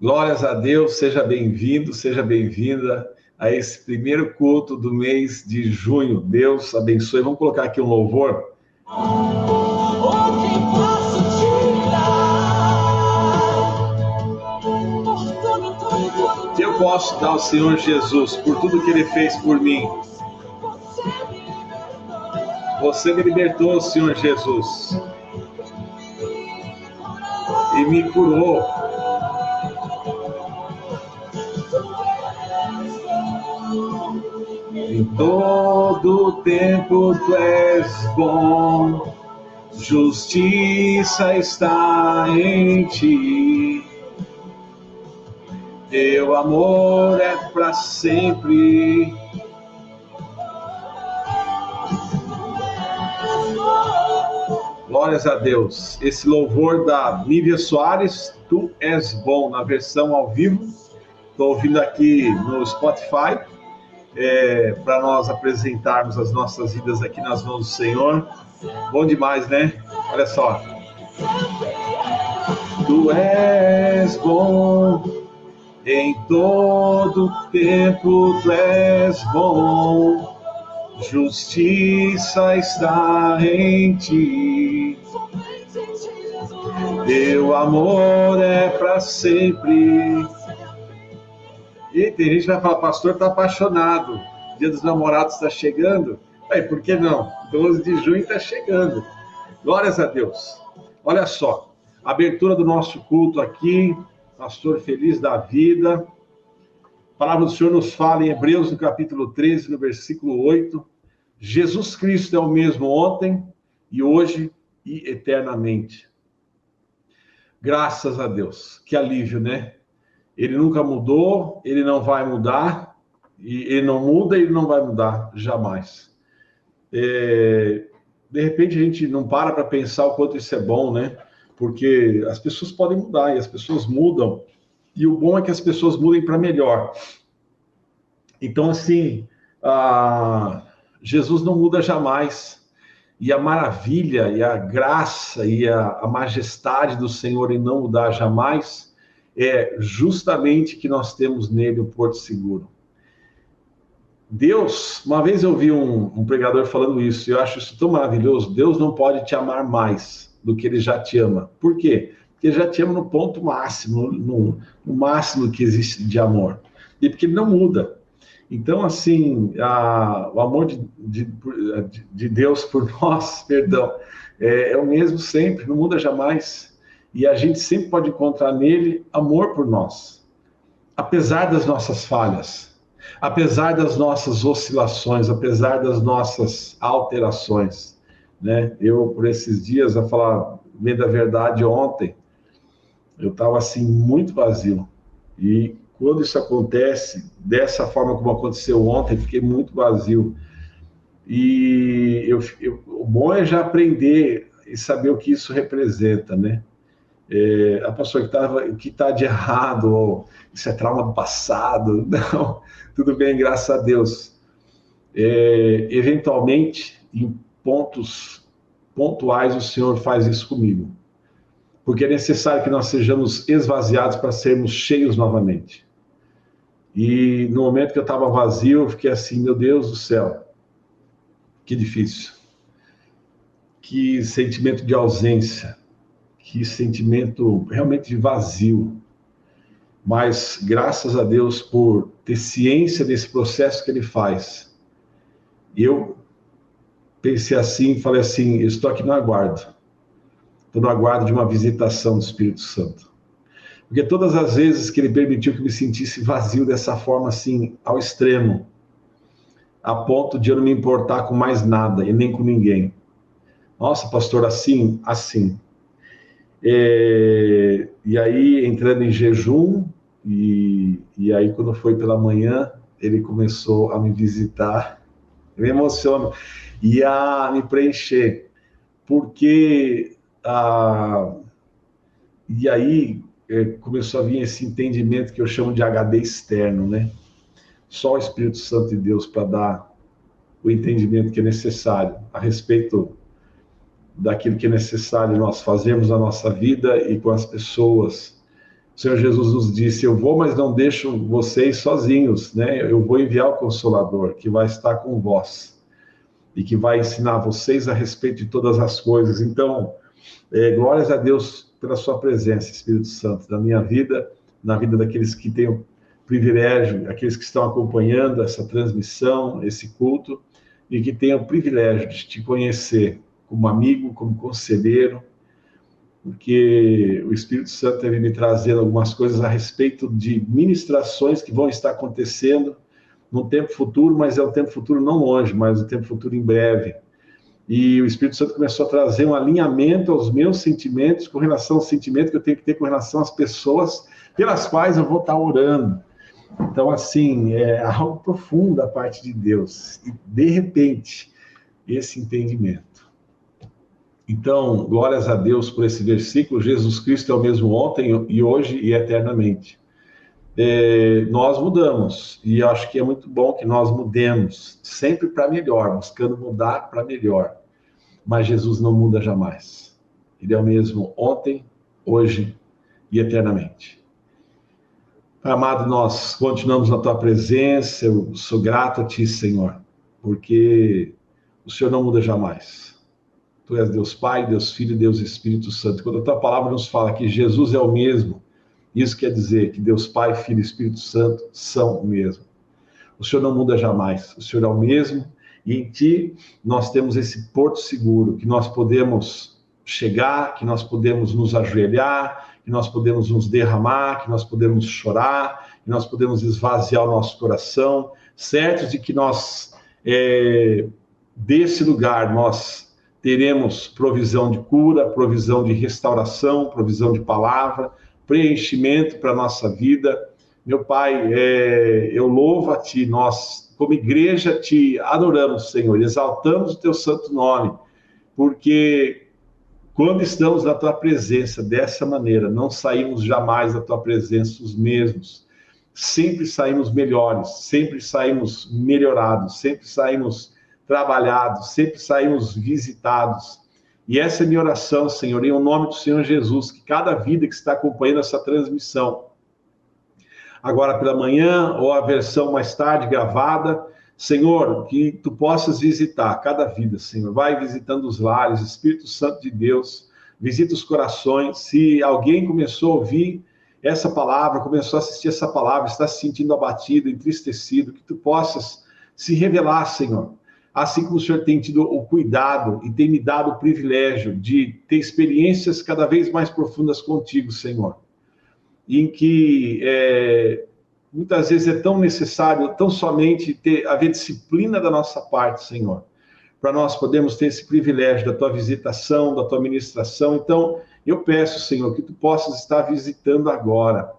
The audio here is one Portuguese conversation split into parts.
Glórias a Deus, seja bem-vindo, seja bem-vinda a esse primeiro culto do mês de junho. Deus abençoe. Vamos colocar aqui um louvor. Eu posso dar ao Senhor Jesus por tudo que Ele fez por mim. Você me libertou, Senhor Jesus, e me curou. Em todo tempo tu és bom, justiça está em ti. Teu amor é para sempre. Glórias a Deus. Esse louvor da Nívia Soares, Tu és bom, na versão ao vivo. Estou ouvindo aqui no Spotify, para nós apresentarmos as nossas vidas aqui nas mãos do Senhor. Bom demais, né? Olha só. Tu és bom, em todo tempo tu és bom. Justiça está em ti. Teu amor é para sempre. E tem gente que vai falar, pastor, está apaixonado. Dia dos Namorados está chegando. Por que não? 12 de junho está chegando. Glórias a Deus. Olha só, abertura do nosso culto aqui. Pastor feliz da vida. A palavra do Senhor nos fala em Hebreus, no capítulo 13, no versículo 8. Jesus Cristo é o mesmo ontem, e hoje, e eternamente. Graças a Deus. Que alívio, né? Ele nunca mudou, ele não vai mudar, e ele não muda, ele não vai mudar, jamais. De repente a gente não para pensar o quanto isso é bom, né? Porque as pessoas podem mudar, e as pessoas mudam, e o bom é que as pessoas mudem para melhor. Então, assim, Jesus não muda jamais, e a maravilha, e a graça, e a majestade do Senhor em não mudar jamais, é justamente que nós temos nele o porto seguro. Deus, uma vez eu vi um pregador falando isso, e eu acho isso tão maravilhoso. Deus não pode te amar mais do que ele já te ama. Por quê? Porque ele já te ama no ponto máximo, no máximo que existe de amor. E porque ele não muda. Então, assim, o amor de Deus por nós, perdão, é o mesmo sempre, não muda jamais. E a gente sempre pode encontrar nele amor por nós. Apesar das nossas falhas, apesar das nossas oscilações, apesar das nossas alterações, né? Eu, por esses dias, a falar bem da verdade, ontem, eu estava, assim, muito vazio. E quando isso acontece, dessa forma como aconteceu ontem, fiquei muito vazio. E o bom é já aprender e saber o que isso representa, né? A pessoa que está de errado, ou isso é trauma do passado. Não, tudo bem, graças a Deus. Eventualmente, em pontos pontuais, o Senhor faz isso comigo. Porque é necessário que nós sejamos esvaziados para sermos cheios novamente. E no momento que eu estava vazio, eu fiquei assim, meu Deus do céu, que difícil. Que sentimento de ausência. Que sentimento realmente de vazio. Mas graças a Deus por ter ciência desse processo que ele faz. Eu pensei assim, falei assim, eu estou aqui no aguardo. Estou no aguardo de uma visitação do Espírito Santo. Porque todas as vezes que ele permitiu que eu me sentisse vazio dessa forma assim, ao extremo, a ponto de eu não me importar com mais nada e nem com ninguém. Nossa, pastor, assim. E aí, entrando em jejum, e aí quando foi pela manhã, ele começou a me visitar. Eu me emociono. E a me preencher. Porque... e aí começou a vir esse entendimento que eu chamo de HD externo, né? Só o Espírito Santo de Deus para dar o entendimento que é necessário a respeito daquilo que é necessário nós fazermos na nossa vida e com as pessoas O Senhor Jesus nos disse: eu vou, mas não deixo vocês sozinhos, né? Eu vou enviar o Consolador, que vai estar com vós e que vai ensinar vocês a respeito de todas as coisas. Então, glórias a Deus pela sua presença, Espírito Santo, na minha vida, na vida daqueles que têm o privilégio, aqueles que estão acompanhando essa transmissão, esse culto, e que têm o privilégio de te conhecer como amigo, como conselheiro, porque o Espírito Santo deve me trazendo algumas coisas a respeito de ministrações que vão estar acontecendo no tempo futuro, mas é um tempo futuro não longe, mas um tempo futuro em breve. E o Espírito Santo começou a trazer um alinhamento aos meus sentimentos, com relação ao sentimento que eu tenho que ter com relação às pessoas pelas quais eu vou estar orando. Então, assim, é algo profundo da parte de Deus. E, de repente, esse entendimento. Então, glórias a Deus por esse versículo. Jesus Cristo é o mesmo ontem e hoje e eternamente. Nós mudamos, e eu acho que é muito bom que nós mudemos, sempre para melhor, buscando mudar para melhor. Mas Jesus não muda jamais. Ele é o mesmo ontem, hoje e eternamente. Amado, nós continuamos na tua presença. Eu sou grato a ti, Senhor, porque o Senhor não muda jamais. Tu és Deus Pai, Deus Filho, Deus Espírito Santo. Quando a tua palavra nos fala que Jesus é o mesmo, isso quer dizer que Deus Pai, Filho e Espírito Santo são o mesmo. O Senhor não muda jamais. O Senhor é o mesmo e em ti nós temos esse porto seguro, que nós podemos chegar, que nós podemos nos ajoelhar, que nós podemos nos derramar, que nós podemos chorar, que nós podemos esvaziar o nosso coração, certos de que nós, desse lugar, nós teremos provisão de cura, provisão de restauração, provisão de palavra, preenchimento para a nossa vida. Meu Pai, eu louvo a Ti, nós, como igreja, Te adoramos, Senhor, exaltamos o Teu santo nome, porque quando estamos na Tua presença dessa maneira, não saímos jamais da Tua presença os mesmos, sempre saímos melhores, sempre saímos melhorados, sempre saímos trabalhados, sempre saímos visitados. E essa é a minha oração, Senhor, em nome do Senhor Jesus, que cada vida que está acompanhando essa transmissão, agora pela manhã, ou a versão mais tarde gravada, Senhor, que Tu possas visitar cada vida, Senhor. Vai visitando os lares, Espírito Santo de Deus, visita os corações. Se alguém começou a ouvir essa palavra, começou a assistir essa palavra, está se sentindo abatido, entristecido, que Tu possas se revelar, Senhor. Assim como o Senhor tem tido o cuidado e tem me dado o privilégio de ter experiências cada vez mais profundas contigo, Senhor. Em que muitas vezes é tão necessário, tão somente haver disciplina da nossa parte, Senhor, para nós podermos ter esse privilégio da Tua visitação, da Tua ministração. Então, eu peço, Senhor, que Tu possas estar visitando agora.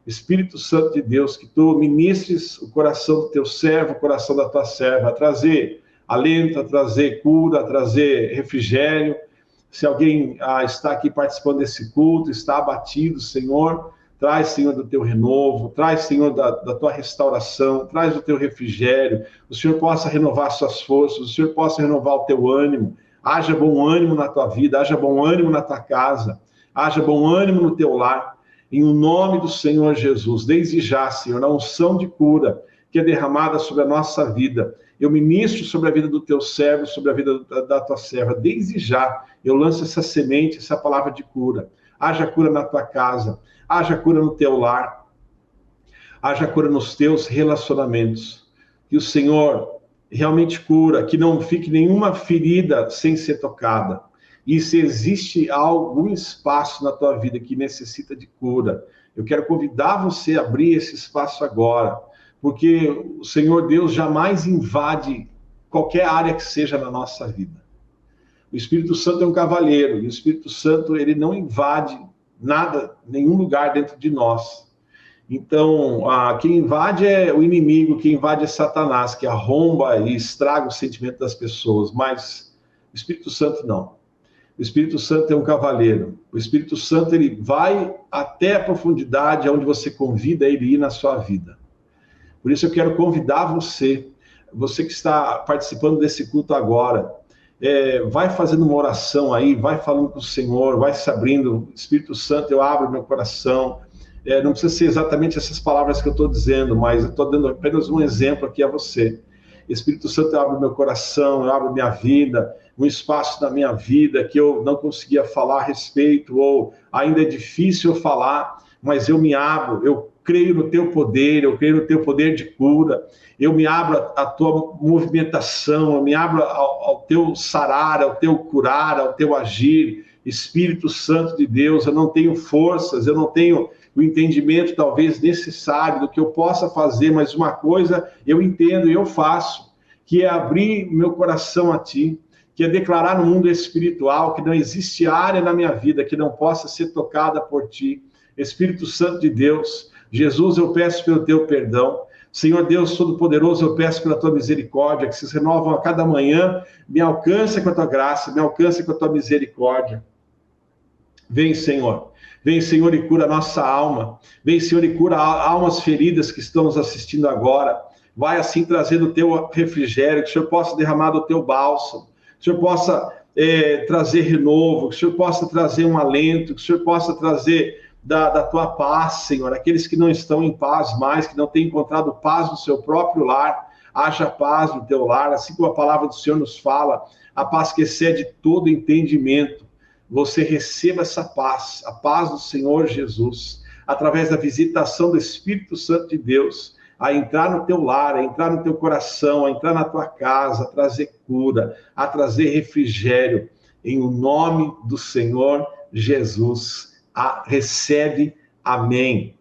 Espírito Santo de Deus, que Tu ministres o coração do Teu servo, o coração da Tua serva, a trazer alento, a trazer cura, a trazer refrigério. Se alguém está aqui participando desse culto, está abatido, Senhor, traz, Senhor, do Teu renovo, traz, Senhor, da Tua restauração, traz o Teu refrigério, o Senhor possa renovar suas forças, o Senhor possa renovar o Teu ânimo, haja bom ânimo na Tua vida, haja bom ânimo na Tua casa, haja bom ânimo no Teu lar, em o nome do Senhor Jesus. Desde já, Senhor, na unção de cura que é derramada sobre a nossa vida, eu ministro sobre a vida do Teu servo, sobre a vida da Tua serva. Desde já, eu lanço essa semente, essa palavra de cura. Haja cura na Tua casa, haja cura no Teu lar, haja cura nos Teus relacionamentos. Que o Senhor realmente cura, que não fique nenhuma ferida sem ser tocada. E se existe algum espaço na tua vida que necessita de cura, eu quero convidar você a abrir esse espaço agora, porque o Senhor Deus jamais invade qualquer área que seja na nossa vida. O Espírito Santo é um cavalheiro, e o Espírito Santo, ele não invade nada, nenhum lugar dentro de nós. Então, quem invade é o inimigo, quem invade é Satanás, que arromba e estraga o sentimento das pessoas, mas o Espírito Santo não. O Espírito Santo é um cavaleiro. O Espírito Santo, ele vai até a profundidade onde você convida ele ir na sua vida. Por isso eu quero convidar você que está participando desse culto agora, vai fazendo uma oração aí, vai falando com o Senhor, vai se abrindo. Espírito Santo, eu abro meu coração, não precisa ser exatamente essas palavras que eu estou dizendo, mas eu estou dando apenas um exemplo aqui a você. Espírito Santo, eu abro meu coração, eu abro minha vida, um espaço da minha vida que eu não conseguia falar a respeito, ou ainda é difícil eu falar, mas eu me abro, eu creio no teu poder, eu creio no teu poder de cura, eu me abro à tua movimentação, eu me abro ao teu sarar, ao teu curar, ao teu agir. Espírito Santo de Deus, eu não tenho forças, eu não tenho o entendimento talvez necessário do que eu possa fazer, mas uma coisa eu entendo e eu faço, que é abrir meu coração a ti, que é declarar no mundo espiritual que não existe área na minha vida que não possa ser tocada por ti. Espírito Santo de Deus, Jesus, eu peço pelo teu perdão. Senhor Deus Todo-Poderoso, eu peço pela tua misericórdia, que se renovam a cada manhã, me alcance com a tua graça, me alcance com a tua misericórdia. Vem, Senhor, e cura a nossa alma. Vem, Senhor, e cura almas feridas que estão nos assistindo agora. Vai assim trazendo o teu refrigério, que o Senhor possa derramar do teu bálsamo, que o Senhor possa trazer renovo, que o Senhor possa trazer um alento, que o Senhor possa trazer da tua paz, Senhor. Aqueles que não estão em paz mais, que não têm encontrado paz no seu próprio lar, haja paz no teu lar, assim como a palavra do Senhor nos fala, a paz que excede todo entendimento. Você receba essa paz, a paz do Senhor Jesus, através da visitação do Espírito Santo de Deus, a entrar no teu lar, a entrar no teu coração, a entrar na tua casa, a trazer cura, a trazer refrigério, em o nome do Senhor Jesus. Recebe, amém.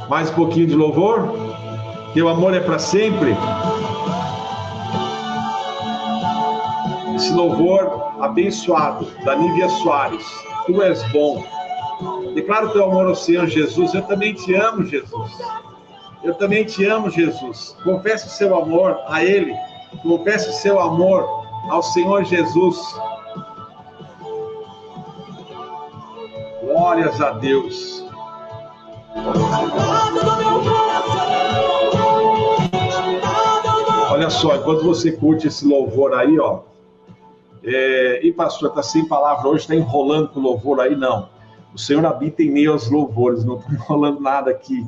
Mais um pouquinho de louvor? Teu amor é para sempre? Esse louvor abençoado, da Nívia Soares. Tu és bom. Declaro teu amor ao Senhor Jesus. Eu também te amo, Jesus. Eu também te amo, Jesus. Confesse o seu amor a Ele. Confesse o seu amor ao Senhor Jesus. Glórias a Deus. Olha só, enquanto você curte esse louvor aí, ó. E pastor, está sem palavra hoje, está enrolando com o louvor aí? Não. O Senhor habita em meio aos louvores, não estou enrolando nada aqui.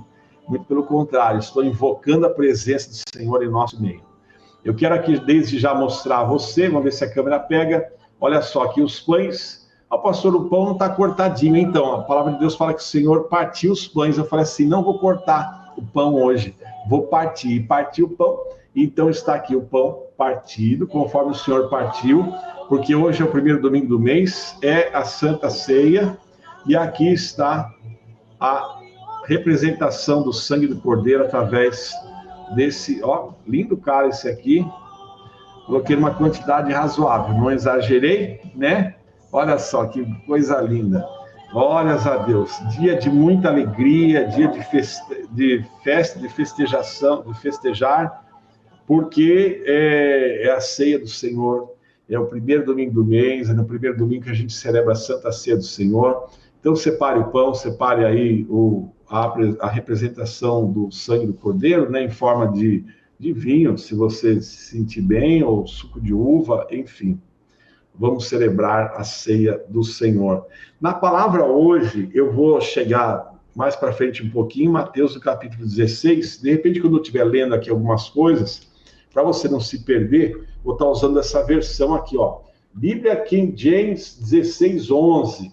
Muito pelo contrário, estou invocando a presença do Senhor em nosso meio. Eu quero aqui desde já mostrar a você, vamos ver se a câmera pega. Olha só, aqui os pães. Pastor, o pão não está cortadinho. Então, a palavra de Deus fala que o Senhor partiu os pães. Eu falei assim, não vou cortar o pão hoje, vou partir. E parti o pão, então está aqui o pão partido, conforme o Senhor partiu, porque hoje é o primeiro domingo do mês, é a Santa Ceia, e aqui está a representação do sangue do Cordeiro através desse, lindo cálice aqui. Coloquei numa quantidade razoável, não exagerei, né? Olha só que coisa linda. Glórias a Deus. Dia de muita alegria, dia de festejar, porque é a ceia do Senhor. É o primeiro domingo do mês, é no primeiro domingo que a gente celebra a Santa Ceia do Senhor. Então, separe o pão, separe aí a representação do sangue do Cordeiro, né, em forma de vinho, se você se sentir bem, ou suco de uva, enfim. Vamos celebrar a ceia do Senhor. Na palavra hoje, eu vou chegar mais para frente um pouquinho, Mateus, no capítulo 16. De repente, quando eu estiver lendo aqui algumas coisas, para você não se perder, vou estar usando essa versão aqui, ó. Bíblia King James 16:11.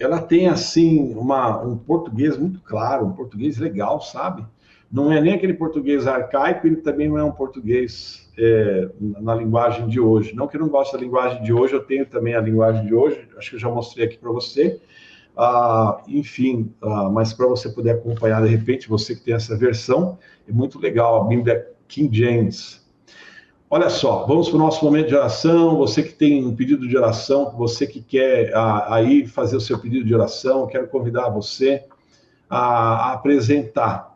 Ela tem, assim, um português muito claro, um português legal, sabe? Não é nem aquele português arcaico, ele também não é um português na linguagem de hoje. Não que eu não goste da linguagem de hoje, eu tenho também a linguagem de hoje, acho que eu já mostrei aqui para você. Mas para você poder acompanhar, de repente, você que tem essa versão, é muito legal, a Bíblia King James. Olha só, vamos para o nosso momento de oração. Você que tem um pedido de oração, você que quer aí fazer o seu pedido de oração, eu quero convidar você a apresentar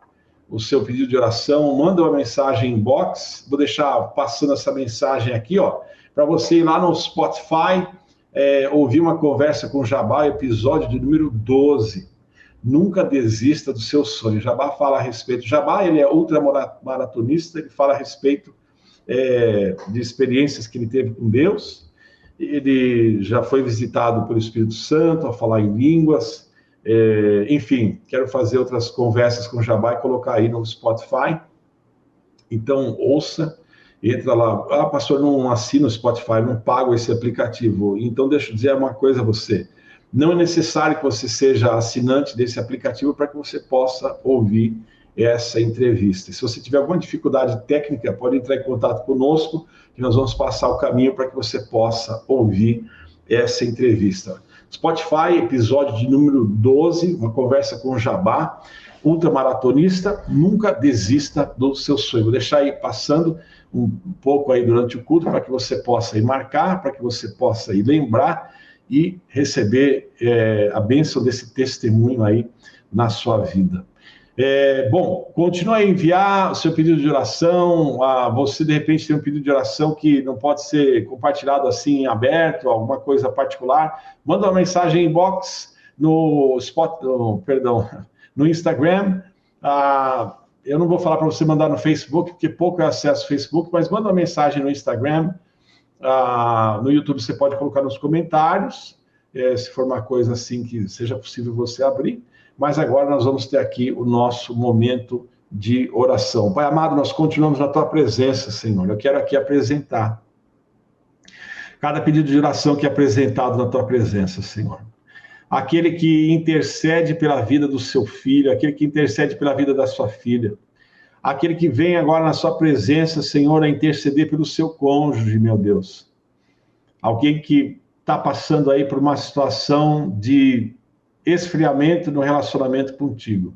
o seu pedido de oração. Manda uma mensagem inbox, vou deixar passando essa mensagem aqui, ó, para você ir lá no Spotify, ouvir uma conversa com o Jabá, episódio de número 12. Nunca desista do seu sonho. Jabá fala a respeito. Jabá, ele é ultramaratonista, ele fala a respeito de experiências que ele teve com Deus, ele já foi visitado pelo Espírito Santo, a falar em línguas, enfim, quero fazer outras conversas com o Jabá e colocar aí no Spotify, então ouça, entra lá, pastor, não assino o Spotify, não pago esse aplicativo, então deixa eu dizer uma coisa a você, não é necessário que você seja assinante desse aplicativo para que você possa ouvir essa entrevista. Se você tiver alguma dificuldade técnica, pode entrar em contato conosco, que nós vamos passar o caminho para que você possa ouvir essa entrevista. Spotify, episódio de número 12, uma conversa com o Jabá, ultramaratonista, nunca desista do seu sonho. Vou deixar aí passando um pouco aí durante o culto para que você possa ir marcar, para que você possa ir lembrar e receber a bênção desse testemunho aí na sua vida. Bom, continue a enviar o seu pedido de oração. Você, de repente, tem um pedido de oração que não pode ser compartilhado assim, aberto, alguma coisa particular. Manda uma mensagem inbox no Instagram. Eu não vou falar para você mandar no Facebook, porque pouco eu acesso ao Facebook, mas manda uma mensagem no Instagram. No YouTube você pode colocar nos comentários, se for uma coisa assim que seja possível você abrir. Mas agora nós vamos ter aqui o nosso momento de oração. Pai amado, nós continuamos na Tua presença, Senhor. Eu quero aqui apresentar cada pedido de oração que é apresentado na Tua presença, Senhor. Aquele que intercede pela vida do seu filho, aquele que intercede pela vida da sua filha, aquele que vem agora na sua presença, Senhor, a interceder pelo seu cônjuge, meu Deus. Alguém que está passando aí por uma situação de esfriamento no relacionamento contigo.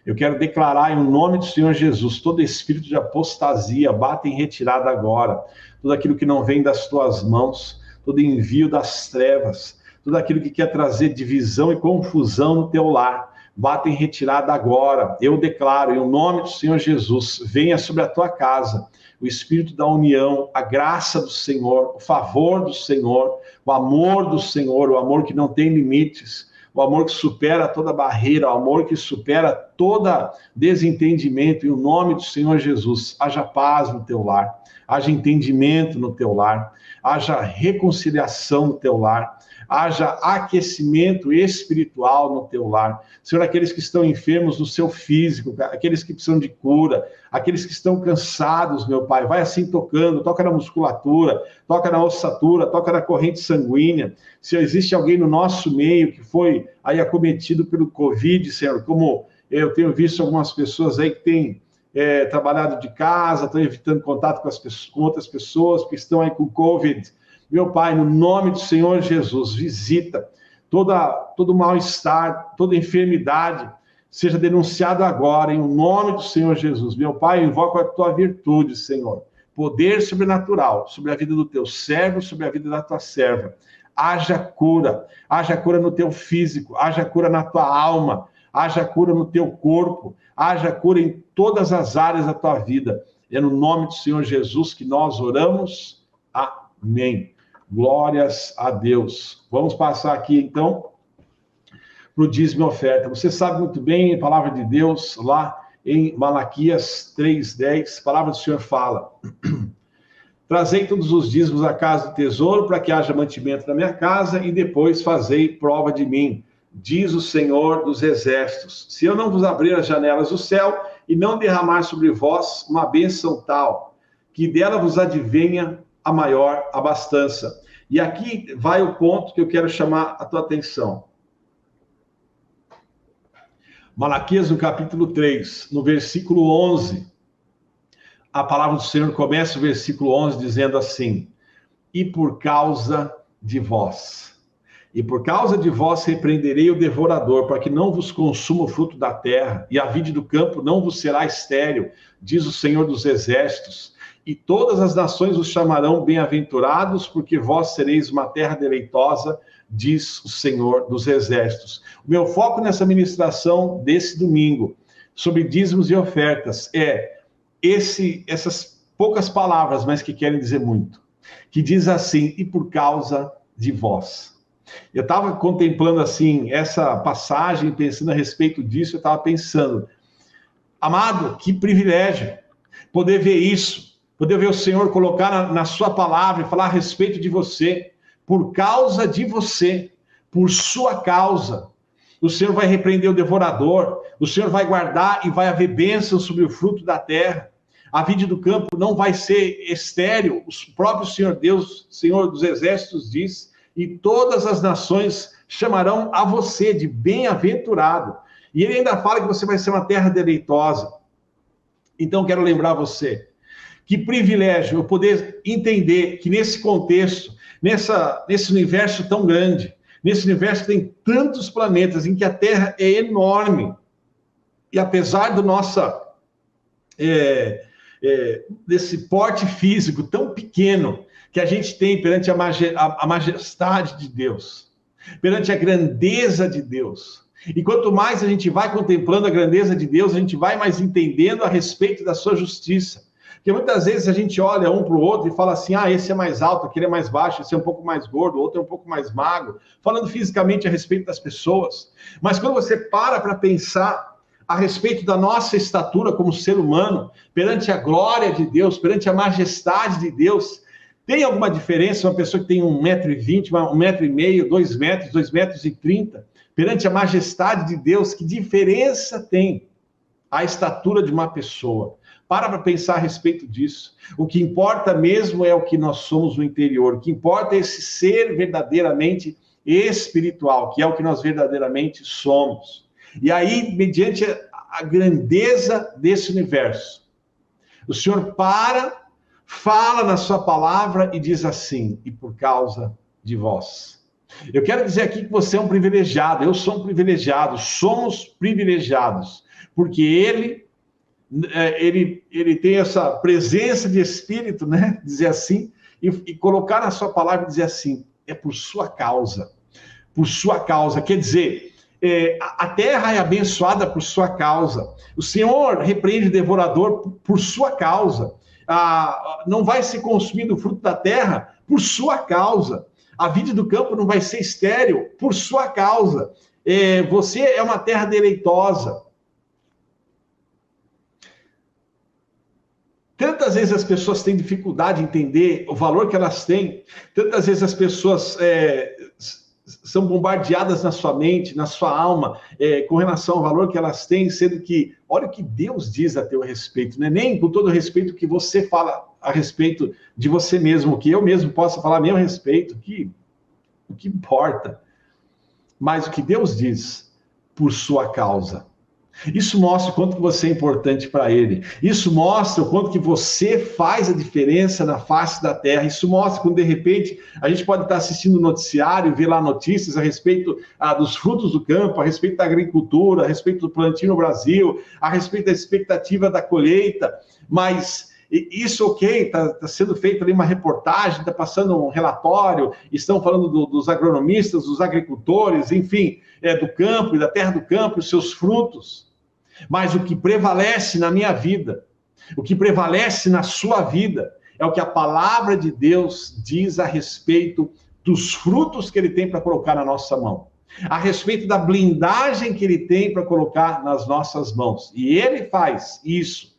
Eu quero declarar em nome do Senhor Jesus, todo espírito de apostasia, bata em retirada agora, tudo aquilo que não vem das tuas mãos, todo envio das trevas, tudo aquilo que quer trazer divisão e confusão no teu lar, bata em retirada agora. Eu declaro em nome do Senhor Jesus, venha sobre a tua casa, o espírito da união, a graça do Senhor, o favor do Senhor, o amor do Senhor, o amor que não tem limites, o amor que supera toda barreira, o amor que supera todo desentendimento, em nome do Senhor Jesus, haja paz no teu lar, haja entendimento no teu lar, haja reconciliação no teu lar, haja aquecimento espiritual no teu lar. Senhor, aqueles que estão enfermos no seu físico, aqueles que precisam de cura, aqueles que estão cansados, meu Pai, vai assim tocando, toca na musculatura, toca na ossatura, toca na corrente sanguínea. Se existe alguém no nosso meio que foi aí acometido pelo Covid, Senhor, como eu tenho visto algumas pessoas aí que têm trabalhado de casa, estão evitando contato com outras pessoas que estão aí com Covid. Meu Pai, no nome do Senhor Jesus, visita todo mal-estar, toda enfermidade, seja denunciado agora, em nome do Senhor Jesus. Meu Pai, invoco a tua virtude, Senhor, poder sobrenatural sobre a vida do teu servo, sobre a vida da tua serva. Haja cura no teu físico, haja cura na tua alma, haja cura no teu corpo, haja cura em todas as áreas da tua vida. É no nome do Senhor Jesus que nós oramos. Amém. Glórias a Deus. Vamos passar aqui, então, para o dízimo e oferta. Você sabe muito bem, a palavra de Deus, lá em Malaquias 3:10, a palavra do Senhor fala: trazei todos os dízimos à casa do tesouro, para que haja mantimento na minha casa, e depois fazei prova de mim, diz o Senhor dos Exércitos. Se eu não vos abrir as janelas do céu, e não derramar sobre vós uma bênção tal, que dela vos advenha a maior abastança. E aqui vai o ponto que eu quero chamar a tua atenção. Malaquias, no capítulo 3, no versículo 11, a palavra do Senhor começa o versículo 11 dizendo assim: e por causa de vós repreenderei o devorador, para que não vos consuma o fruto da terra, e a vide do campo não vos será estéril, diz o Senhor dos Exércitos. E todas as nações os chamarão bem-aventurados, porque vós sereis uma terra deleitosa, diz o Senhor dos Exércitos. O meu foco nessa ministração desse domingo, sobre dízimos e ofertas, essas poucas palavras, mas que querem dizer muito, que diz assim: e por causa de vós. Eu estava contemplando assim essa passagem, pensando a respeito disso, eu estava pensando, amado, que privilégio poder ver isso, poder ver o Senhor colocar na sua palavra e falar a respeito de você, por causa de você, por sua causa. O Senhor vai repreender o devorador, o Senhor vai guardar e vai haver bênção sobre o fruto da terra. A vide do campo não vai ser estéril, o próprio Senhor Deus, Senhor dos exércitos diz, e todas as nações chamarão a você de bem-aventurado. E ele ainda fala que você vai ser uma terra deleitosa. Então quero lembrar você, que privilégio eu poder entender que nesse contexto, nesse universo tão grande, nesse universo que tem tantos planetas, em que a Terra é enorme, e apesar do desse porte físico tão pequeno que a gente tem perante a majestade de Deus, perante a grandeza de Deus, e quanto mais a gente vai contemplando a grandeza de Deus, a gente vai mais entendendo a respeito da sua justiça. Porque muitas vezes a gente olha um para o outro e fala assim, esse é mais alto, aquele é mais baixo, esse é um pouco mais gordo, o outro é um pouco mais magro, falando fisicamente a respeito das pessoas. Mas quando você para pensar a respeito da nossa estatura como ser humano, perante a glória de Deus, perante a majestade de Deus, tem alguma diferença uma pessoa que tem 1,20 m, 1,5 m, 2 metros, 2,30 m, perante a majestade de Deus? Que diferença tem a estatura de uma pessoa? Para pensar a respeito disso. O que importa mesmo é o que nós somos no interior. O que importa é esse ser verdadeiramente espiritual, que é o que nós verdadeiramente somos. E aí, mediante a grandeza desse universo, o Senhor fala na sua palavra e diz assim, e por causa de vós. Eu quero dizer aqui que você é um privilegiado, eu sou um privilegiado, somos privilegiados, porque ele tem essa presença de espírito, né? Dizer assim, e colocar na sua palavra e dizer assim, é por sua causa. Por sua causa, quer dizer, a terra é abençoada por sua causa. O Senhor repreende o devorador por sua causa. Não vai ser consumido o fruto da terra por sua causa. A vide do campo não vai ser estéril por sua causa. Você é uma terra deleitosa. Tantas vezes as pessoas têm dificuldade em entender o valor que elas têm, tantas vezes as pessoas são bombardeadas na sua mente, na sua alma, com relação ao valor que elas têm, sendo que, olha o que Deus diz a teu respeito, não é nem com todo o respeito que você fala a respeito de você mesmo, que eu mesmo possa falar a meu respeito, o que importa, mas o que Deus diz por sua causa. Isso mostra o quanto que você é importante para Ele. Isso mostra o quanto que você faz a diferença na face da terra. Isso mostra quando, de repente, a gente pode estar assistindo o noticiário, ver lá notícias a respeito dos frutos do campo, a respeito da agricultura, a respeito do plantio no Brasil, a respeito da expectativa da colheita, mas isso, ok, está sendo feita ali uma reportagem, está passando um relatório, estão falando dos agronomistas, dos agricultores, enfim, do campo e da terra do campo, os seus frutos. Mas o que prevalece na minha vida, o que prevalece na sua vida, é o que a palavra de Deus diz a respeito dos frutos que Ele tem para colocar na nossa mão, a respeito da blindagem que Ele tem para colocar nas nossas mãos. E Ele faz isso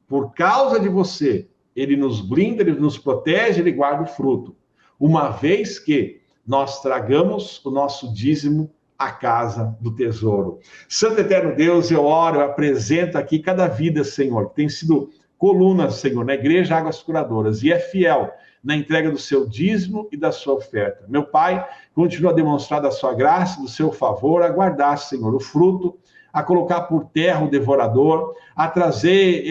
por causa de você. Ele nos blinda, Ele nos protege, Ele guarda o fruto, uma vez que nós tragamos o nosso dízimo a casa do tesouro. Santo Eterno Deus, eu oro, eu apresento aqui cada vida, Senhor, que tem sido coluna, Senhor, na Igreja Águas Curadoras, e é fiel na entrega do seu dízimo e da sua oferta. Meu Pai, continua a demonstrar da sua graça, do seu favor, a guardar, Senhor, o fruto, a colocar por terra o devorador, a trazer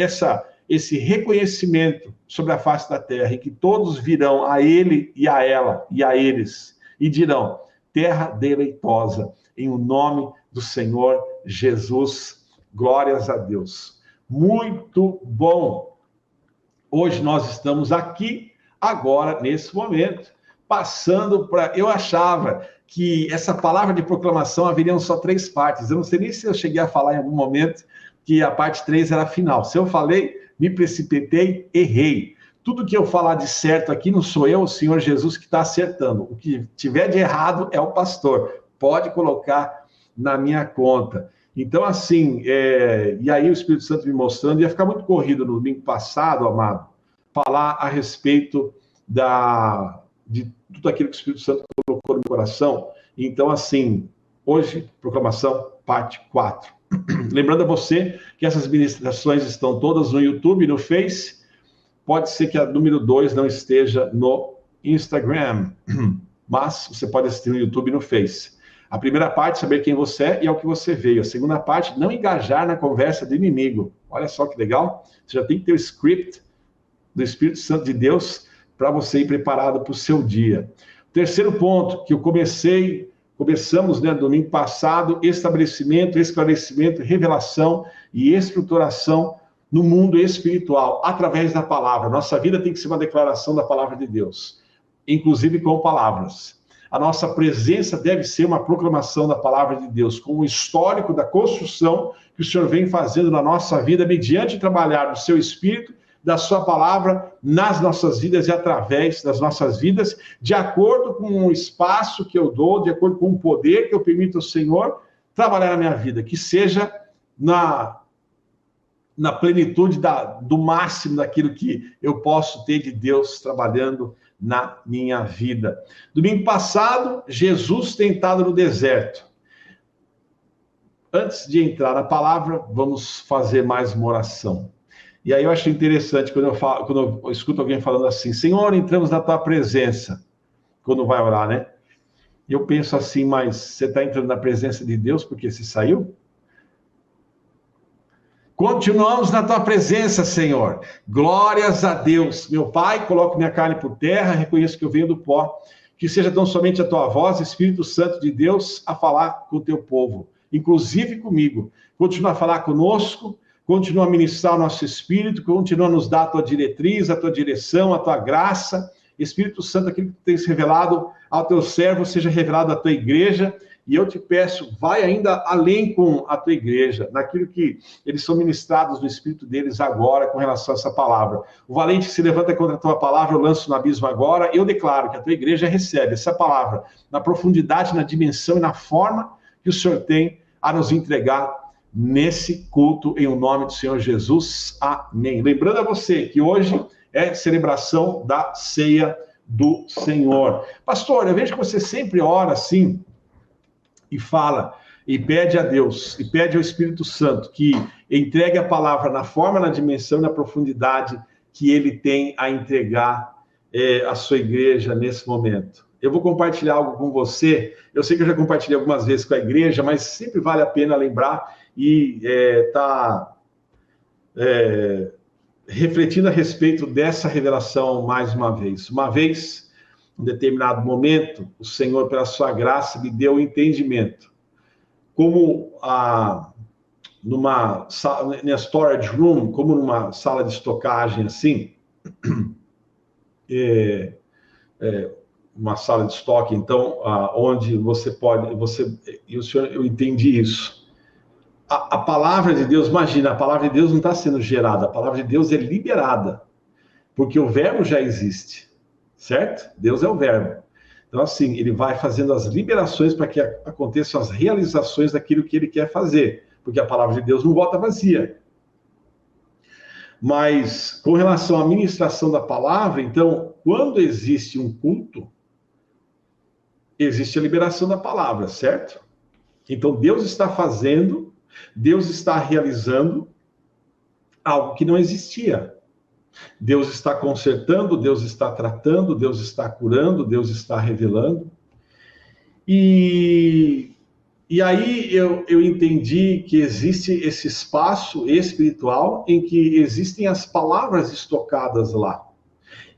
esse reconhecimento sobre a face da terra, e que todos virão a ele e a ela e a eles, e dirão, terra deleitosa, em o nome do Senhor Jesus. Glórias a Deus. Muito bom. Hoje nós estamos aqui, agora, nesse momento, passando para... Eu achava que essa palavra de proclamação haveriam só 3 partes. Eu não sei nem se eu cheguei a falar em algum momento que a parte 3 era a final. Se eu falei, me precipitei, errei. Tudo que eu falar de certo aqui não sou eu, o Senhor Jesus, que está acertando. O que tiver de errado é o pastor. Pode colocar na minha conta. Então, assim, e aí o Espírito Santo me mostrando, ia ficar muito corrido no domingo passado, amado, falar a respeito de tudo aquilo que o Espírito Santo colocou no meu coração. Então, assim, hoje, proclamação, parte 4. Lembrando a você que essas ministrações estão todas no YouTube, no Face. Pode ser que a número 2 não esteja no Instagram, mas você pode assistir no YouTube e no Face. A primeira parte, saber quem você é e ao que você veio. A segunda parte, não engajar na conversa do inimigo. Olha só que legal. Você já tem que ter o script do Espírito Santo de Deus para você ir preparado para o seu dia. Terceiro ponto, que começamos, né, domingo passado, estabelecimento, esclarecimento, revelação e estruturação no mundo espiritual, através da palavra. Nossa vida tem que ser uma declaração da palavra de Deus, inclusive com palavras. A nossa presença deve ser uma proclamação da palavra de Deus, com um histórico da construção que o Senhor vem fazendo na nossa vida, mediante trabalhar no seu espírito, da sua palavra, nas nossas vidas e através das nossas vidas, de acordo com o espaço que eu dou, de acordo com o poder que eu permito ao Senhor trabalhar na minha vida, que seja na plenitude do máximo daquilo que eu posso ter de Deus trabalhando na minha vida. Domingo passado, Jesus tentado no deserto. Antes de entrar na palavra, vamos fazer mais uma oração. E aí eu acho interessante quando eu escuto alguém falando assim, Senhor, entramos na tua presença, quando vai orar, né? E eu penso assim, mas você está entrando na presença de Deus porque se saiu? Continuamos na tua presença, Senhor. Glórias a Deus. Meu Pai, coloco minha carne por terra, reconheço que eu venho do pó. Que seja tão somente a tua voz, Espírito Santo de Deus, a falar com o teu povo, inclusive comigo. Continua a falar conosco, continua a ministrar o nosso espírito, continua a nos dar a tua diretriz, a tua direção, a tua graça. Espírito Santo, aquilo que tu tens revelado ao teu servo, seja revelado à tua igreja. E eu te peço, vai ainda além com a tua igreja, naquilo que eles são ministrados no espírito deles agora com relação a essa palavra. O valente que se levanta contra a tua palavra, eu lanço no abismo agora. Eu declaro que a tua igreja recebe essa palavra na profundidade, na dimensão e na forma que o Senhor tem a nos entregar nesse culto, em o nome do Senhor Jesus. Amém. Lembrando a você que hoje é celebração da ceia do Senhor. Pastor, eu vejo que você sempre ora assim, e fala, e pede a Deus, e pede ao Espírito Santo que entregue a palavra na forma, na dimensão e na profundidade que ele tem a entregar a sua igreja nesse momento. Eu vou compartilhar algo com você, eu sei que eu já compartilhei algumas vezes com a igreja, mas sempre vale a pena lembrar e refletindo a respeito dessa revelação mais uma vez. Uma vez, em determinado momento, o Senhor, pela sua graça, me deu o entendimento. Como numa storage room, como numa sala de estocagem, assim, uma sala de estoque, então, onde você pode... E o Senhor, eu entendi isso. A palavra de Deus, imagina, a palavra de Deus não está sendo gerada, a palavra de Deus é liberada, porque o verbo já existe. Certo? Deus é o verbo. Então, assim, ele vai fazendo as liberações para que aconteçam as realizações daquilo que ele quer fazer, porque a palavra de Deus não volta vazia. Mas, com relação à ministração da palavra, então, quando existe um culto, existe a liberação da palavra, certo? Então, Deus está fazendo, Deus está realizando algo que não existia. Deus está consertando, Deus está tratando, Deus está curando, Deus está revelando. E aí eu entendi que existe esse espaço espiritual em que existem as palavras estocadas lá.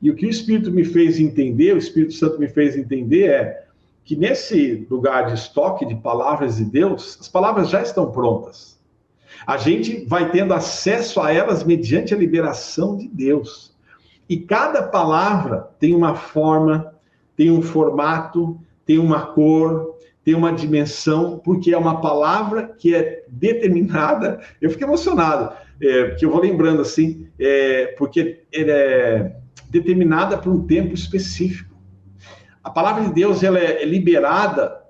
E o que o Espírito me fez entender, o Espírito Santo me fez entender é que nesse lugar de estoque de palavras de Deus, as palavras já estão prontas. A gente vai tendo acesso a elas mediante a liberação de Deus. E cada palavra tem uma forma, tem um formato, tem uma cor, tem uma dimensão, porque é uma palavra que é determinada. Eu fiquei emocionado, porque eu vou lembrando assim, porque ela é determinada por um tempo específico. A palavra de Deus, ela é liberada,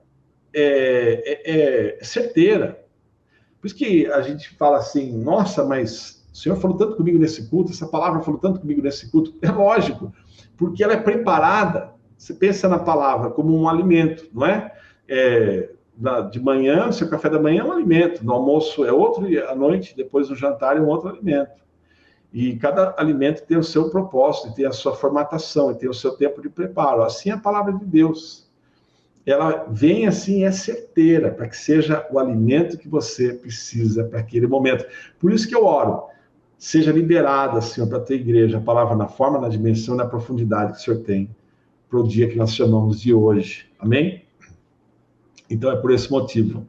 certeira. Por isso que a gente fala assim, nossa, mas o Senhor falou tanto comigo nesse culto, essa palavra falou tanto comigo nesse culto. É lógico, porque ela é preparada Você pensa na palavra como um alimento, não é? De manhã, o seu café da manhã é um alimento, no almoço é outro, e à noite, depois do jantar, é um outro alimento. E cada alimento tem o seu propósito, tem a sua formatação, e tem o seu tempo de preparo. Assim é a palavra de Deus. Ela vem assim, é certeira, para que seja o alimento que você precisa para aquele momento. Por isso que eu oro, seja liberada, Senhor, para a tua igreja, a palavra na forma, na dimensão, na profundidade que o Senhor tem para o dia que nós chamamos de hoje. Amém? Então é por esse motivo.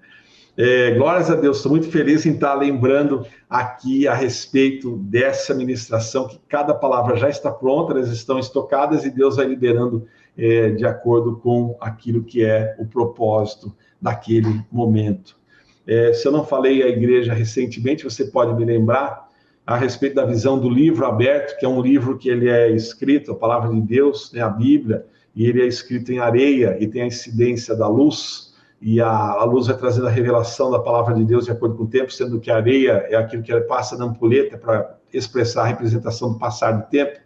Glórias a Deus, estou muito feliz em estar lembrando aqui a respeito dessa ministração, que cada palavra já está pronta, elas estão estocadas e Deus vai liberando de acordo com aquilo que é o propósito daquele momento. Se eu não falei à igreja recentemente, você pode me lembrar a respeito da visão do livro aberto, que é um livro que ele é escrito, a palavra de Deus, né, a Bíblia, e ele é escrito em areia e tem a incidência da luz, e a luz vai trazendo a revelação da palavra de Deus de acordo com o tempo, sendo que a areia é aquilo que passa na ampulheta para expressar a representação do passar do tempo.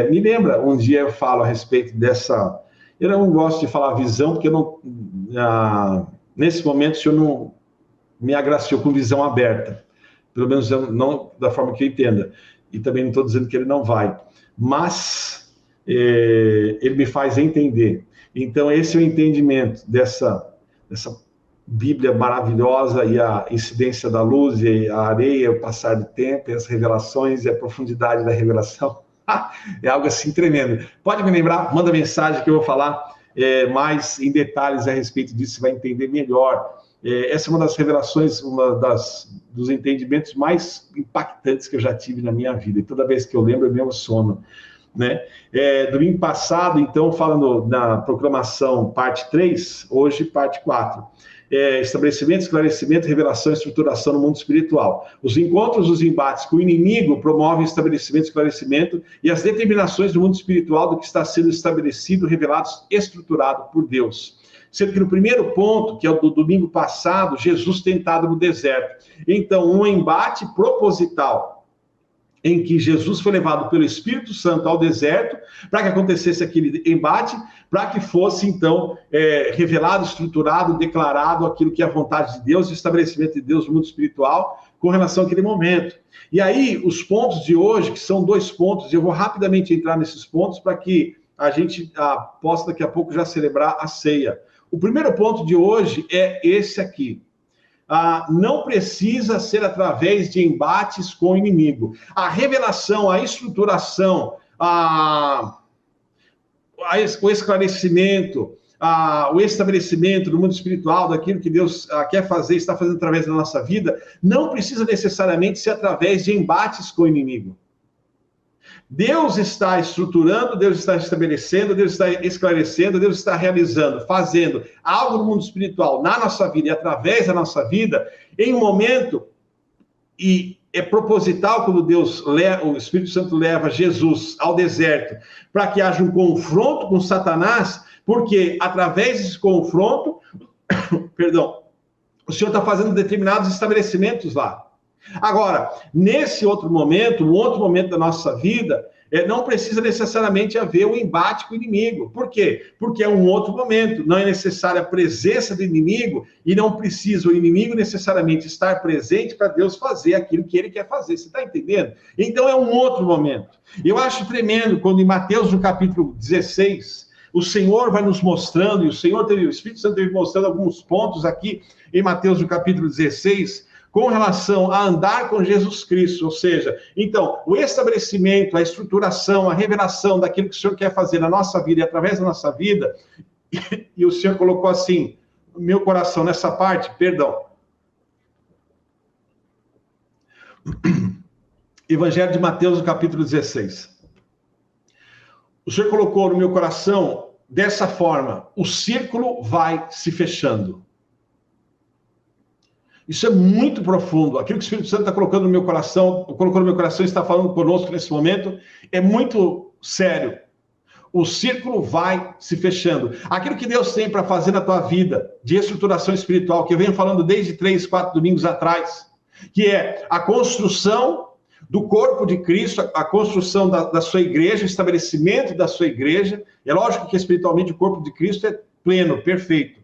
Me lembra, um dia eu falo a respeito dessa... Eu não gosto de falar visão, porque nesse momento o Senhor não me agraciou com visão aberta, pelo menos não da forma que eu entenda, e também não estou dizendo que ele não vai, mas ele me faz entender. Então esse é o entendimento dessa Bíblia maravilhosa, e a incidência da luz, e a areia, o passar do tempo, e as revelações, e a profundidade da revelação. É algo assim tremendo. Pode me lembrar? Manda mensagem que eu vou falar mais em detalhes a respeito disso, você vai entender melhor. Essa é uma das revelações, dos entendimentos mais impactantes que eu já tive na minha vida, e toda vez que eu lembro, eu me emociono, né? Domingo passado, então, falando na proclamação parte 3, hoje parte 4. Estabelecimento, esclarecimento, revelação e estruturação no mundo espiritual. Os encontros, os embates com o inimigo promovem estabelecimento, esclarecimento e as determinações do mundo espiritual do que está sendo estabelecido, revelado, estruturado por Deus. Sendo que no primeiro ponto, que é o do domingo passado, Jesus tentado no deserto. Então, um embate proposital, em que Jesus foi levado pelo Espírito Santo ao deserto, para que acontecesse aquele embate, para que fosse, então, revelado, estruturado, declarado aquilo que é a vontade de Deus, o estabelecimento de Deus no mundo espiritual, com relação àquele momento. E aí, os pontos de hoje, que são 2 pontos, eu vou rapidamente entrar nesses pontos, para que a gente possa, daqui a pouco, já celebrar a ceia. O primeiro ponto de hoje é esse aqui. Não precisa ser através de embates com o inimigo. A revelação, a estruturação, o esclarecimento, o estabelecimento do mundo espiritual, daquilo que Deus quer fazer, está fazendo através da nossa vida, não precisa necessariamente ser através de embates com o inimigo. Deus está estruturando, Deus está estabelecendo, Deus está esclarecendo, Deus está realizando, fazendo algo no mundo espiritual, na nossa vida e através da nossa vida, em um momento, e é proposital quando o Espírito Santo leva Jesus ao deserto, para que haja um confronto com Satanás, porque através desse confronto, perdão, o Senhor está fazendo determinados estabelecimentos lá. Agora, nesse outro momento, um outro momento da nossa vida, não precisa necessariamente haver um embate com o inimigo. Por quê? Porque é um outro momento, não é necessária a presença do inimigo, e não precisa o inimigo necessariamente estar presente para Deus fazer aquilo que ele quer fazer. Você está entendendo? Então é um outro momento. Eu acho tremendo quando em Mateus, no capítulo 16, o Senhor vai nos mostrando, e o Espírito Santo teve mostrando alguns pontos aqui em Mateus, no capítulo 16, com relação a andar com Jesus Cristo, ou seja, então, o estabelecimento, a estruturação, a revelação daquilo que o Senhor quer fazer na nossa vida e através da nossa vida, e o Senhor colocou assim, no meu coração, nessa parte, perdão. Evangelho de Mateus, no capítulo 16. O Senhor colocou no meu coração dessa forma, o círculo vai se fechando. Isso é muito profundo. Aquilo que o Espírito Santo está colocando no meu coração, e está falando conosco nesse momento, é muito sério. O círculo vai se fechando. Aquilo que Deus tem para fazer na tua vida, de estruturação espiritual, que eu venho falando desde 3, 4 domingos atrás, que é a construção do corpo de Cristo, a construção da sua igreja, o estabelecimento da sua igreja. É lógico que espiritualmente o corpo de Cristo é pleno, perfeito.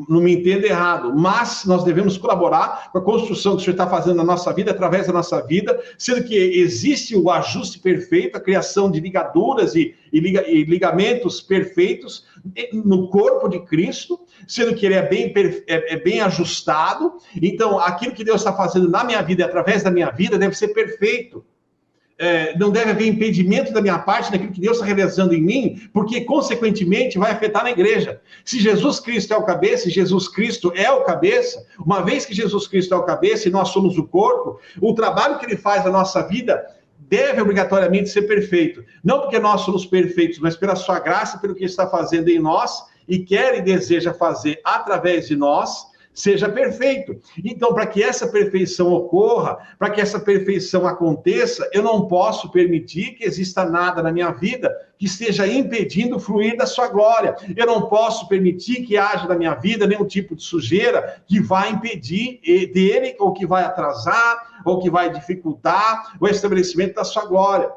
Não me entenda errado, mas nós devemos colaborar com a construção que o Senhor está fazendo na nossa vida, através da nossa vida, sendo que existe o ajuste perfeito, a criação de ligaduras e ligamentos perfeitos no corpo de Cristo, sendo que ele é bem ajustado. Então, aquilo que Deus está fazendo na minha vida e através da minha vida deve ser perfeito. Não deve haver impedimento da minha parte naquilo que Deus está realizando em mim, porque, consequentemente, vai afetar na igreja. Se Jesus Cristo é o cabeça, e Jesus Cristo é o cabeça, uma vez que Jesus Cristo é o cabeça e nós somos o corpo, o trabalho que ele faz na nossa vida deve obrigatoriamente ser perfeito. Não porque nós somos perfeitos, mas pela sua graça, pelo que ele está fazendo em nós, e quer e deseja fazer através de nós, seja perfeito. Então, para que essa perfeição ocorra, para que essa perfeição aconteça, eu não posso permitir que exista nada na minha vida que esteja impedindo o fluir da sua glória. Eu não posso permitir que haja na minha vida nenhum tipo de sujeira que vai impedir dele, ou que vai atrasar, ou que vai dificultar o estabelecimento da sua glória.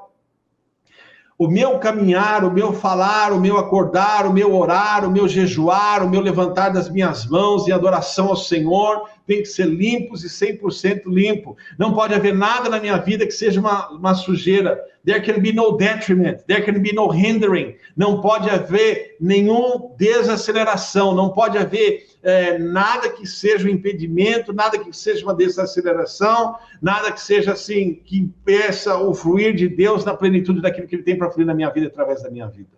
O meu caminhar, o meu falar, o meu acordar, o meu orar, o meu jejuar, o meu levantar das minhas mãos em adoração ao Senhor tem que ser limpos e 100% limpo. Não pode haver nada na minha vida que seja uma sujeira. There can be no detriment, there can be no hindering. Não pode haver nenhuma desaceleração, não pode haver nada que seja um impedimento, nada que seja uma desaceleração, nada que seja assim, que impeça o fluir de Deus na plenitude daquilo que Ele tem para fluir na minha vida, através da minha vida.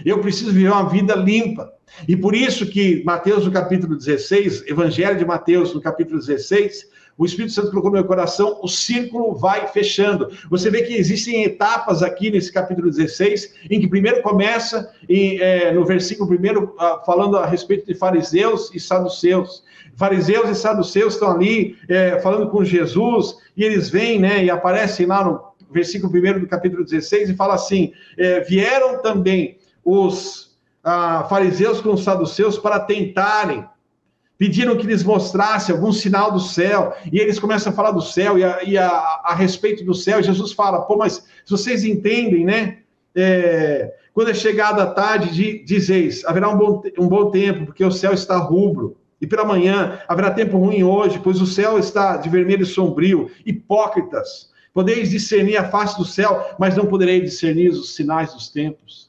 Eu preciso viver uma vida limpa. E por isso que Mateus, no capítulo 16, Evangelho de Mateus, no capítulo 16, o Espírito Santo colocou no meu coração, o círculo vai fechando. Você vê que existem etapas aqui nesse capítulo 16, em que primeiro começa, no versículo 1, falando a respeito de fariseus e saduceus. Fariseus e saduceus estão ali falando com Jesus, e eles vêm, né, e aparecem lá no versículo 1 do capítulo 16, e fala assim, vieram também os fariseus com os saduceus para tentarem, pediram que lhes mostrasse algum sinal do céu, e eles começam a falar do céu, e a respeito do céu, Jesus fala, mas se vocês entendem, né, quando é chegada a tarde, dizeis, haverá um bom tempo, porque o céu está rubro, e pela manhã haverá tempo ruim hoje, pois o céu está de vermelho e sombrio. Hipócritas, podeis discernir a face do céu, mas não podereis discernir os sinais dos tempos.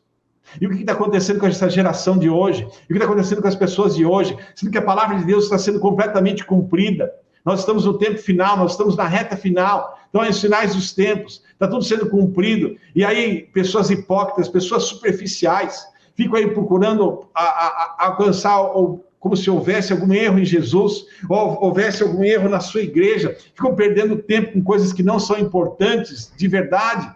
E o que está acontecendo com essa geração de hoje? E o que está acontecendo com as pessoas de hoje? Sendo que a palavra de Deus está sendo completamente cumprida. Nós estamos no tempo final, nós estamos na reta final. Então, é os sinais dos tempos. Está tudo sendo cumprido. E aí, pessoas hipócritas, pessoas superficiais, ficam aí procurando alcançar, como se houvesse algum erro em Jesus, ou houvesse algum erro na sua igreja. Ficam perdendo tempo com coisas que não são importantes, de verdade.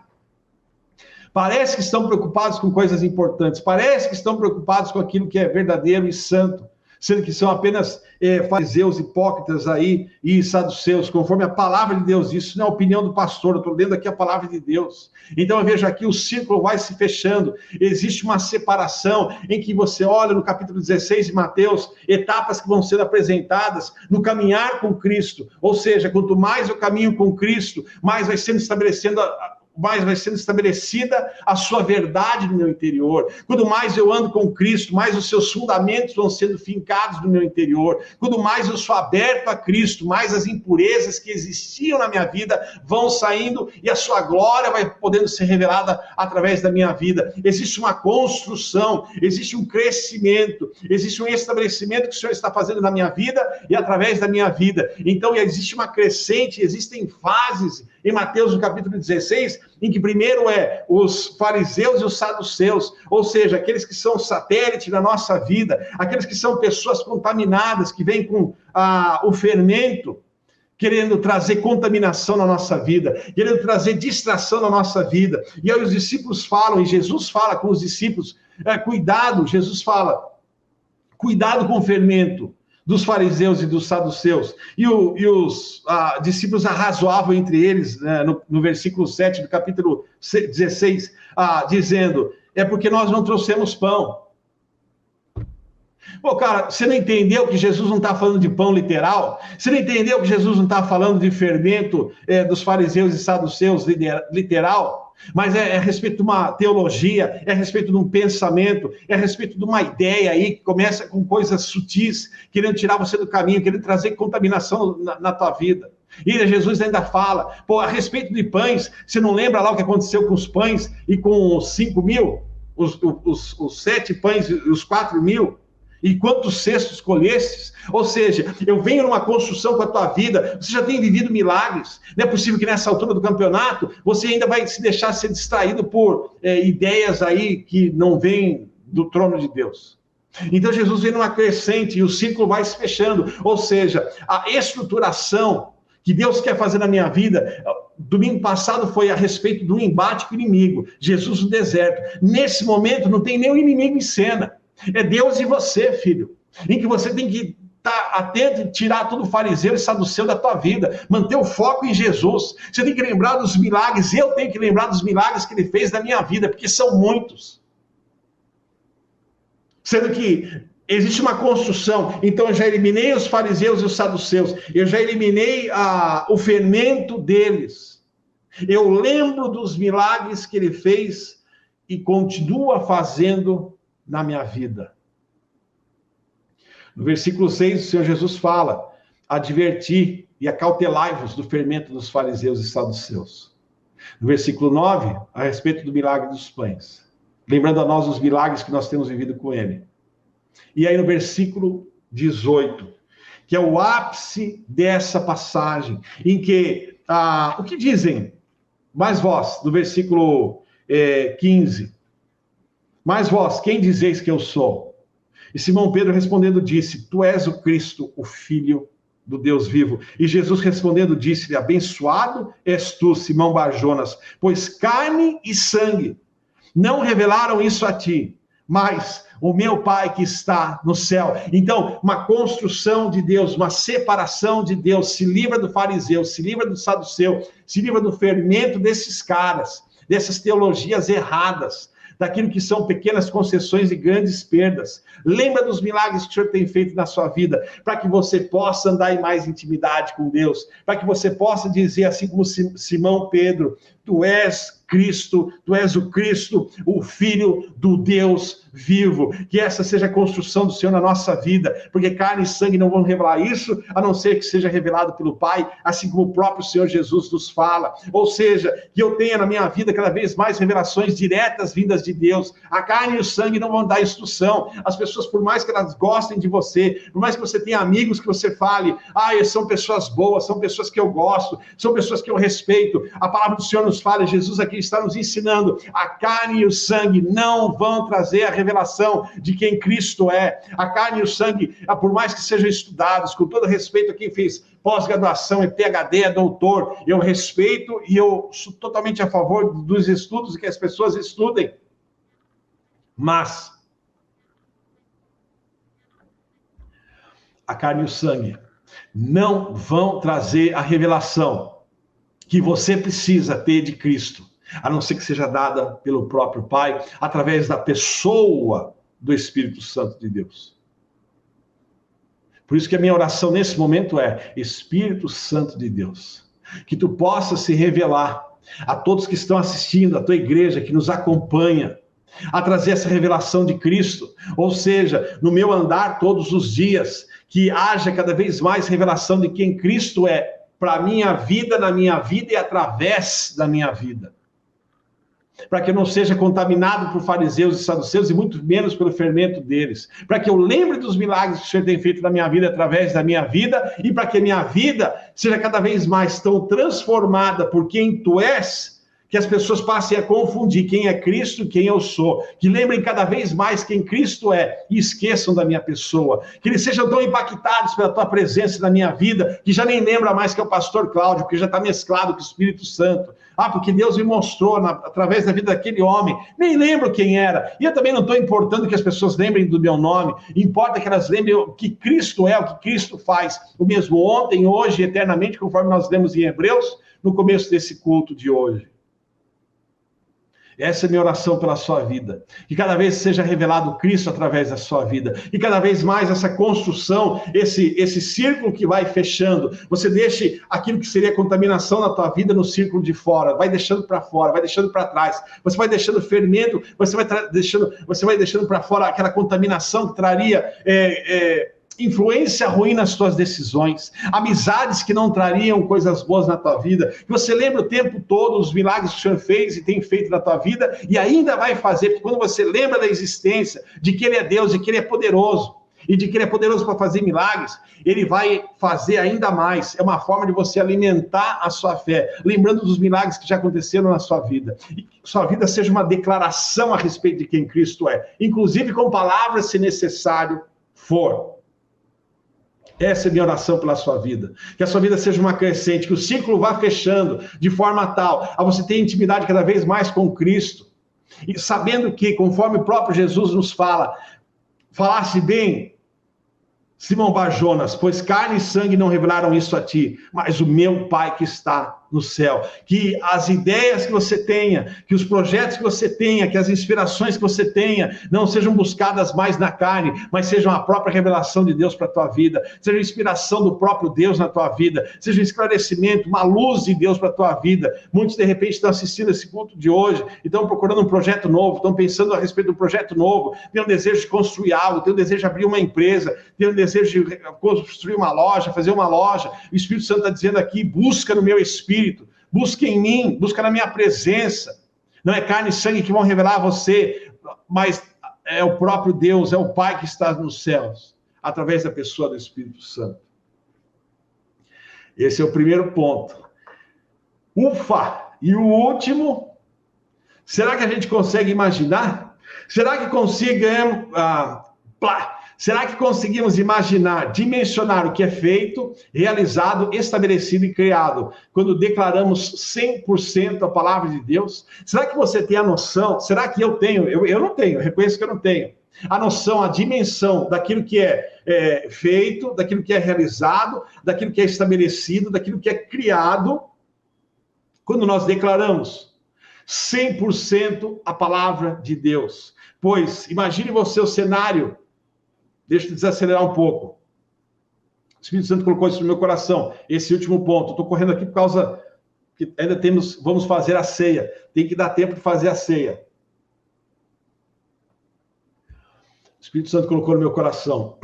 Parece que estão preocupados com coisas importantes, parece que estão preocupados com aquilo que é verdadeiro e santo, sendo que são apenas fariseus, hipócritas aí e saduceus, conforme a palavra de Deus. Isso não é a opinião do pastor, eu estou lendo aqui a palavra de Deus. Então eu vejo aqui o círculo vai se fechando, existe uma separação em que você olha no capítulo 16 de Mateus, etapas que vão ser apresentadas no caminhar com Cristo, ou seja, quanto mais eu caminho com Cristo, mais vai sendo estabelecida a sua verdade no meu interior. Quanto mais eu ando com Cristo, mais os seus fundamentos vão sendo fincados no meu interior. Quanto mais eu sou aberto a Cristo, mais as impurezas que existiam na minha vida vão saindo e a sua glória vai podendo ser revelada através da minha vida. Existe uma construção, existe um crescimento, existe um estabelecimento que o Senhor está fazendo na minha vida e através da minha vida. Então, existe uma crescente, existem fases em Mateus, no capítulo 16, em que primeiro os fariseus e os saduceus, ou seja, aqueles que são satélite da nossa vida, aqueles que são pessoas contaminadas, que vêm com o fermento, querendo trazer contaminação na nossa vida, querendo trazer distração na nossa vida. E aí os discípulos falam, e Jesus fala com os discípulos, cuidado, Jesus fala, cuidado com o fermento dos fariseus e dos saduceus. E os discípulos arrazoavam entre eles, né, no versículo 7 do capítulo 16, dizendo, é porque nós não trouxemos pão. Pô, cara, você não entendeu que Jesus não está falando de pão literal? Você não entendeu que Jesus não está falando de fermento dos fariseus e saduceus literal? Mas é a respeito de uma teologia, é a respeito de um pensamento, é a respeito de uma ideia aí que começa com coisas sutis, querendo tirar você do caminho, querendo trazer contaminação na tua vida. E Jesus ainda fala, pô, a respeito de pães, você não lembra lá o que aconteceu com os pães e com os 5.000? Os 7 pães e os 4.000? E quantos cestos colhestes? Ou seja, eu venho numa construção com a tua vida, você já tem vivido milagres, não é possível que nessa altura do campeonato você ainda vai se deixar ser distraído por ideias aí que não vêm do trono de Deus. Então Jesus vem numa crescente e o círculo vai se fechando, ou seja, a estruturação que Deus quer fazer na minha vida. Domingo passado foi a respeito do embate com o inimigo, Jesus no deserto. Nesse momento não tem nenhum inimigo em cena. É Deus e você, filho, em que você tem que estar atento e tirar todo o fariseu e saduceu da tua vida, manter o foco em Jesus. Você tem que lembrar dos milagres, eu tenho que lembrar dos milagres que ele fez na minha vida, porque são muitos. Sendo que existe uma construção, então eu já eliminei os fariseus e os saduceus, eu já eliminei o fermento deles. Eu lembro dos milagres que ele fez e continua fazendo na minha vida. No versículo 6, o Senhor Jesus fala: adverti e acautelai-vos do fermento dos fariseus e saduceus. No versículo 9, a respeito do milagre dos pães, lembrando a nós os milagres que nós temos vivido com ele. E aí no versículo 18, que é o ápice dessa passagem, em que, o que dizem? Mas vós, do versículo 15, mas vós, quem dizeis que eu sou? E Simão Pedro respondendo disse: tu és o Cristo, o Filho do Deus vivo. E Jesus respondendo disse-lhe: abençoado és tu, Simão Bar-Jonas, pois carne e sangue não revelaram isso a ti, mas o meu Pai que está no céu. Então, uma construção de Deus, uma separação de Deus, se livra do fariseu, se livra do saduceu, se livra do fermento desses caras, dessas teologias erradas, daquilo que são pequenas concessões e grandes perdas. Lembra dos milagres que o Senhor tem feito na sua vida, para que você possa andar em mais intimidade com Deus, para que você possa dizer, assim como Simão Pedro: tu és Cristo, tu és o Cristo, o Filho do Deus vivo. Que essa seja a construção do Senhor na nossa vida, porque carne e sangue não vão revelar isso, a não ser que seja revelado pelo Pai, assim como o próprio Senhor Jesus nos fala. Ou seja, que eu tenha na minha vida cada vez mais revelações diretas vindas de Deus. A carne e o sangue não vão dar instrução. As pessoas, por mais que elas gostem de você, por mais que você tenha amigos que você fale: são pessoas boas, são pessoas que eu gosto, são pessoas que eu respeito, a palavra do Senhor nos fala, Jesus aqui está nos ensinando: a carne e o sangue não vão trazer a revelação de quem Cristo é. A carne e o sangue, por mais que sejam estudados, com todo respeito a quem fez pós-graduação e PhD, é doutor, eu respeito e eu sou totalmente a favor dos estudos e que as pessoas estudem. Mas a carne e o sangue não vão trazer a revelação que você precisa ter de Cristo, a não ser que seja dada pelo próprio Pai, através da pessoa do Espírito Santo de Deus. Por isso que a minha oração nesse momento é: Espírito Santo de Deus, que tu possa se revelar a todos que estão assistindo, a tua igreja que nos acompanha, a trazer essa revelação de Cristo, ou seja, no meu andar todos os dias, que haja cada vez mais revelação de quem Cristo é, para a minha vida, na minha vida e através da minha vida. Para que eu não seja contaminado por fariseus e saduceus, e muito menos pelo fermento deles. Para que eu lembre dos milagres que o Senhor tem feito na minha vida, através da minha vida, e para que a minha vida seja cada vez mais tão transformada por quem tu és, que as pessoas passem a confundir quem é Cristo e quem eu sou, que lembrem cada vez mais quem Cristo é e esqueçam da minha pessoa, que eles sejam tão impactados pela tua presença na minha vida, que já nem lembra mais que é o pastor Cláudio, porque já está mesclado com o Espírito Santo. Porque Deus me mostrou através da vida daquele homem, nem lembro quem era, e eu também não estou importando que as pessoas lembrem do meu nome, importa que elas lembrem o que Cristo é, o que Cristo faz, o mesmo ontem, hoje e eternamente, conforme nós lemos em Hebreus, no começo desse culto de hoje. Essa é a minha oração pela sua vida. Que cada vez seja revelado Cristo através da sua vida. E cada vez mais essa construção, esse círculo que vai fechando. Você deixe aquilo que seria contaminação na tua vida no círculo de fora. Vai deixando para fora, vai deixando para trás. Você vai deixando fermento, você vai deixando para fora aquela contaminação que traria influência ruim nas tuas decisões, amizades que não trariam coisas boas na tua vida, que você lembra o tempo todo os milagres que o Senhor fez e tem feito na tua vida, e ainda vai fazer, porque quando você lembra da existência, de que Ele é Deus, de que Ele é poderoso, e de que Ele é poderoso para fazer milagres, Ele vai fazer ainda mais. É uma forma de você alimentar a sua fé, lembrando dos milagres que já aconteceram na sua vida. E que sua vida seja uma declaração a respeito de quem Cristo é, inclusive com palavras, se necessário for. Essa é a minha oração pela sua vida. Que a sua vida seja uma crescente, que o ciclo vá fechando de forma tal a você ter intimidade cada vez mais com Cristo. E sabendo que, conforme o próprio Jesus nos fala, falasse bem, Simão Bar-Jonas, pois carne e sangue não revelaram isso a ti, mas o meu Pai que está no céu. Que as ideias que você tenha, que os projetos que você tenha, que as inspirações que você tenha, não sejam buscadas mais na carne, mas sejam a própria revelação de Deus para a tua vida, seja a inspiração do próprio Deus na tua vida, seja um esclarecimento, uma luz de Deus para a tua vida. Muitos, de repente, estão assistindo esse culto de hoje, e estão procurando um projeto novo, estão pensando a respeito do projeto novo, têm um desejo de construir algo, têm um desejo de abrir uma empresa, têm um desejo de construir uma loja, fazer uma loja. O Espírito Santo está dizendo aqui, busca no meu espírito, busca em mim, busca na minha presença. Não é carne e sangue que vão revelar a você, mas é o próprio Deus, é o Pai que está nos céus, através da pessoa do Espírito Santo. Esse é o primeiro ponto. Ufa! E o último, será que a gente consegue imaginar? Será que Será que conseguimos imaginar, dimensionar o que é feito, realizado, estabelecido e criado, quando declaramos 100% a palavra de Deus? Será que você tem a noção? Será que eu tenho? Eu não tenho, eu reconheço que eu não tenho. A noção, a dimensão daquilo que é feito, daquilo que é realizado, daquilo que é estabelecido, daquilo que é criado, quando nós declaramos 100% a palavra de Deus. Pois, imagine você o cenário. Deixa eu desacelerar um pouco. O Espírito Santo colocou isso no meu coração. Esse último ponto. Estou correndo aqui por causa que ainda vamos fazer a ceia. Tem que dar tempo de fazer a ceia. O Espírito Santo colocou no meu coração.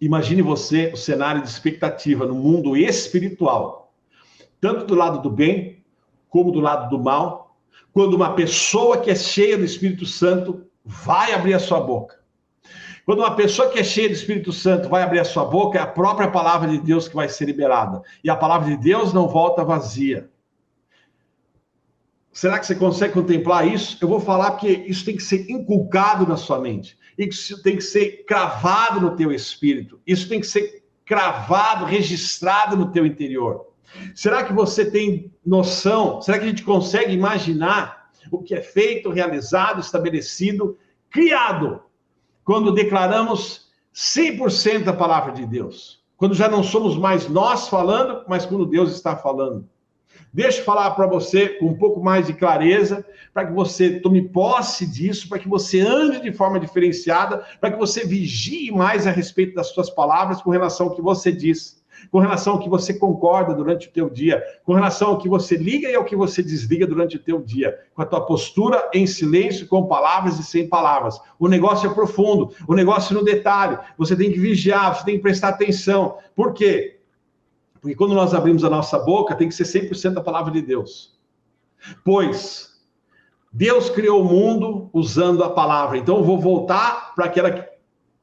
Imagine você o cenário de expectativa no mundo espiritual. Tanto do lado do bem, como do lado do mal. Quando uma pessoa que é cheia do Espírito Santo vai abrir a sua boca. Quando uma pessoa que é cheia do Espírito Santo vai abrir a sua boca, é a própria palavra de Deus que vai ser liberada. E a palavra de Deus não volta vazia. Será que você consegue contemplar isso? Eu vou falar porque isso tem que ser inculcado na sua mente. Isso tem que ser cravado no teu espírito. Isso tem que ser cravado, registrado no teu interior. Será que você tem noção? Será que a gente consegue imaginar o que é feito, realizado, estabelecido, criado? Quando declaramos 100% da palavra de Deus. Quando já não somos mais nós falando, mas quando Deus está falando. Deixa eu falar para você com um pouco mais de clareza, para que você tome posse disso, para que você ande de forma diferenciada, para que você vigie mais a respeito das suas palavras com relação ao que você diz, com relação ao que você concorda durante o teu dia, com relação ao que você liga e ao que você desliga durante o teu dia, com a tua postura em silêncio, com palavras e sem palavras. O negócio é profundo, o negócio é no detalhe, você tem que vigiar, você tem que prestar atenção. Por quê? Porque quando nós abrimos a nossa boca, tem que ser 100% da palavra de Deus. Pois Deus criou o mundo usando a palavra. Então eu vou voltar para aquela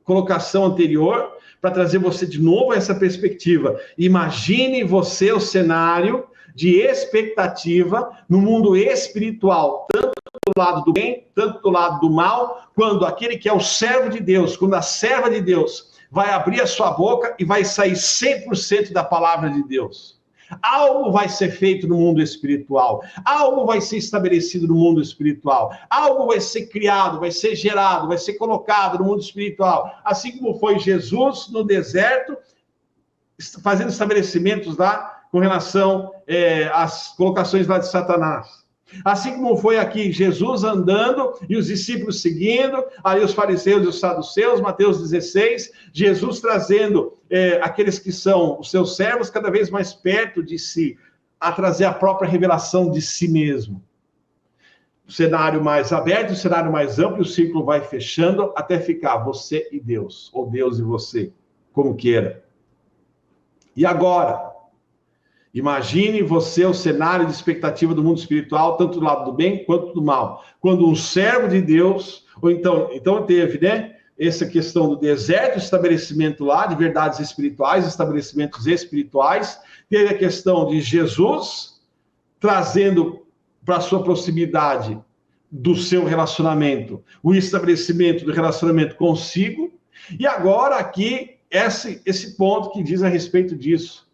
colocação anterior, para trazer você de novo a essa perspectiva. Imagine você o cenário de expectativa no mundo espiritual, tanto do lado do bem, tanto do lado do mal, quando aquele que é o servo de Deus, quando a serva de Deus vai abrir a sua boca e vai sair 100% da palavra de Deus. Algo vai ser feito no mundo espiritual, algo vai ser estabelecido no mundo espiritual, algo vai ser criado, vai ser gerado, vai ser colocado no mundo espiritual, assim como foi Jesus no deserto, fazendo estabelecimentos lá com relação às colocações lá de Satanás. Assim como foi aqui Jesus andando e os discípulos seguindo, aí os fariseus e os saduceus, Mateus 16, Jesus trazendo aqueles que são os seus servos cada vez mais perto de si, a trazer a própria revelação de si mesmo. O cenário mais aberto, o cenário mais amplo, o círculo vai fechando até ficar você e Deus, ou Deus e você, como queira. E agora? Imagine você o cenário de expectativa do mundo espiritual, tanto do lado do bem quanto do mal. Quando um servo de Deus, ou então teve, né, essa questão do deserto, estabelecimento lá de verdades espirituais, estabelecimentos espirituais, teve a questão de Jesus trazendo para a sua proximidade do seu relacionamento, o estabelecimento do relacionamento consigo, e agora aqui esse ponto que diz a respeito disso.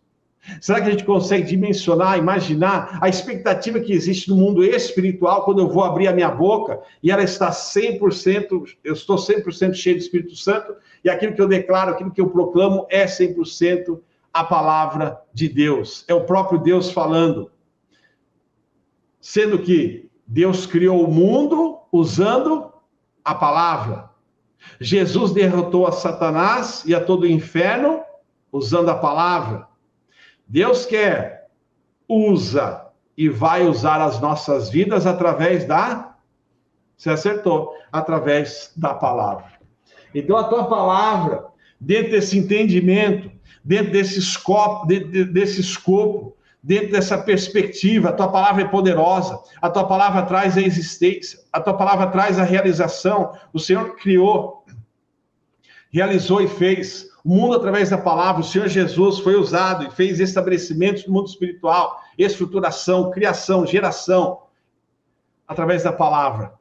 Será que a gente consegue dimensionar, imaginar a expectativa que existe no mundo espiritual quando eu vou abrir a minha boca e ela está 100%, eu estou 100% cheio do Espírito Santo e aquilo que eu declaro, aquilo que eu proclamo é 100% a palavra de Deus. É o próprio Deus falando. Sendo que Deus criou o mundo usando a palavra. Jesus derrotou a Satanás e a todo o inferno usando a palavra. Deus quer, usa e vai usar as nossas vidas através da... Você acertou. Através da palavra. Então, a tua palavra, dentro desse entendimento, dentro desse escopo, dentro dessa perspectiva, a tua palavra é poderosa, a tua palavra traz a existência, a tua palavra traz a realização. O Senhor criou, realizou e fez o mundo através da palavra. O Senhor Jesus foi usado e fez estabelecimentos no mundo espiritual, estruturação, criação, geração, através da palavra.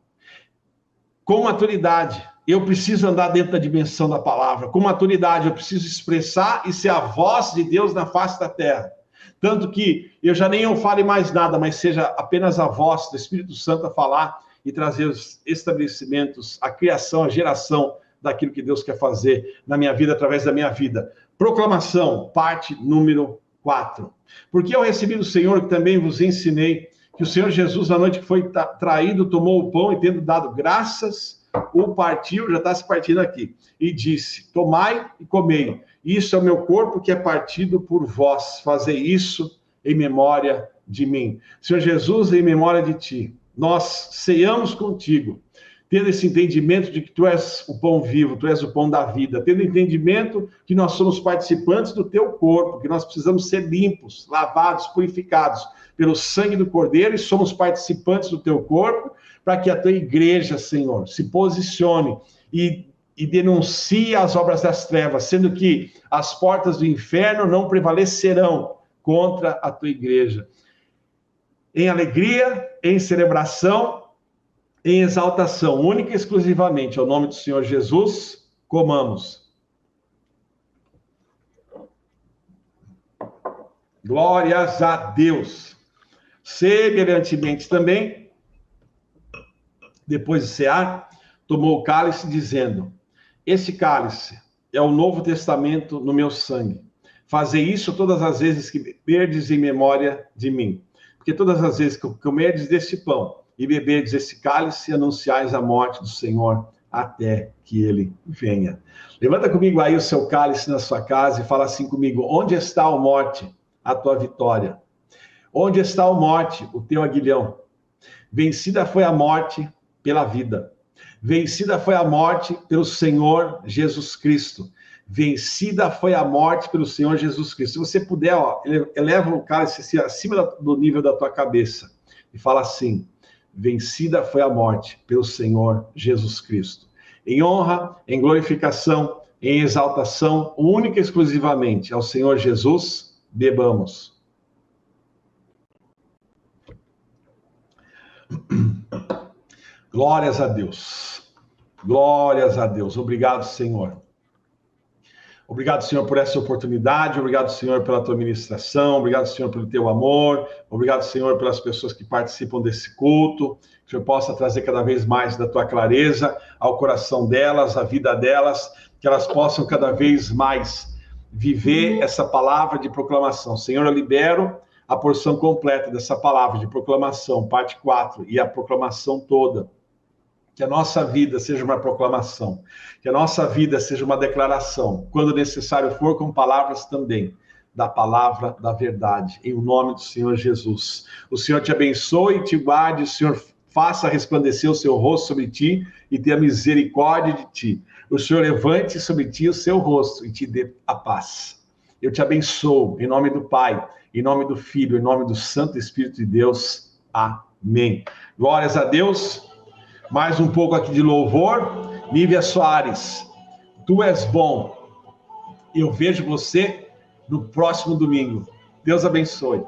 Com maturidade, eu preciso andar dentro da dimensão da palavra. Com maturidade, eu preciso expressar e ser a voz de Deus na face da terra. Tanto que eu já nem fale mais nada, mas seja apenas a voz do Espírito Santo a falar e trazer os estabelecimentos, a criação, a geração daquilo que Deus quer fazer na minha vida, através da minha vida. Proclamação, parte número 4. Porque eu recebi do Senhor, que também vos ensinei, que o Senhor Jesus, na noite que foi traído, tomou o pão e, tendo dado graças, o partiu, já está se partindo aqui, e disse: tomai e comei, isso é o meu corpo que é partido por vós, fazei isso em memória de mim. Senhor Jesus, em memória de ti, nós ceamos contigo, tendo esse entendimento de que tu és o pão vivo, tu és o pão da vida, tendo entendimento que nós somos participantes do teu corpo, que nós precisamos ser limpos, lavados, purificados pelo sangue do Cordeiro, e somos participantes do teu corpo, para que a tua igreja, Senhor, se posicione e denuncie as obras das trevas, sendo que as portas do inferno não prevalecerão contra a tua igreja. Em alegria, em celebração, em exaltação, única e exclusivamente ao nome do Senhor Jesus, comamos. Glórias a Deus. Semelhantemente também, depois de cear, tomou o cálice, dizendo: esse cálice é o Novo Testamento no meu sangue. Fazei isso todas as vezes que beberdes em memória de mim. Porque todas as vezes que comerdes desse pão e beberdes esse cálice, anunciais a morte do Senhor até que ele venha. Levanta comigo aí o seu cálice na sua casa e fala assim comigo: onde está, ó morte, a tua vitória? Onde está, ó morte, o teu aguilhão? Vencida foi a morte pela vida. Vencida foi a morte pelo Senhor Jesus Cristo. Vencida foi a morte pelo Senhor Jesus Cristo. Se você puder, eleva o cálice assim, acima do nível da tua cabeça e fala assim: vencida foi a morte pelo Senhor Jesus Cristo. Em honra, em glorificação, em exaltação, única e exclusivamente ao Senhor Jesus, bebamos. Glórias a Deus. Glórias a Deus. Obrigado, Senhor. Obrigado, Senhor, por essa oportunidade. Obrigado, Senhor, pela tua ministração. Obrigado, Senhor, pelo teu amor. Obrigado, Senhor, pelas pessoas que participam desse culto. Que o Senhor possa trazer cada vez mais da tua clareza ao coração delas, à vida delas, que elas possam cada vez mais viver essa palavra de proclamação. Senhor, eu libero a porção completa dessa palavra de proclamação, parte 4, e a proclamação toda. Que a nossa vida seja uma proclamação, que a nossa vida seja uma declaração, quando necessário for, com palavras também, da palavra da verdade, em nome do Senhor Jesus. O Senhor te abençoe e te guarde, o Senhor faça resplandecer o seu rosto sobre ti e tenha misericórdia de ti. O Senhor levante sobre ti o seu rosto e te dê a paz. Eu te abençoo, em nome do Pai, em nome do Filho, em nome do Santo Espírito de Deus. Amém. Glórias a Deus. Mais um pouco aqui de louvor. Lívia Soares, tu és bom. Eu vejo você no próximo domingo. Deus abençoe.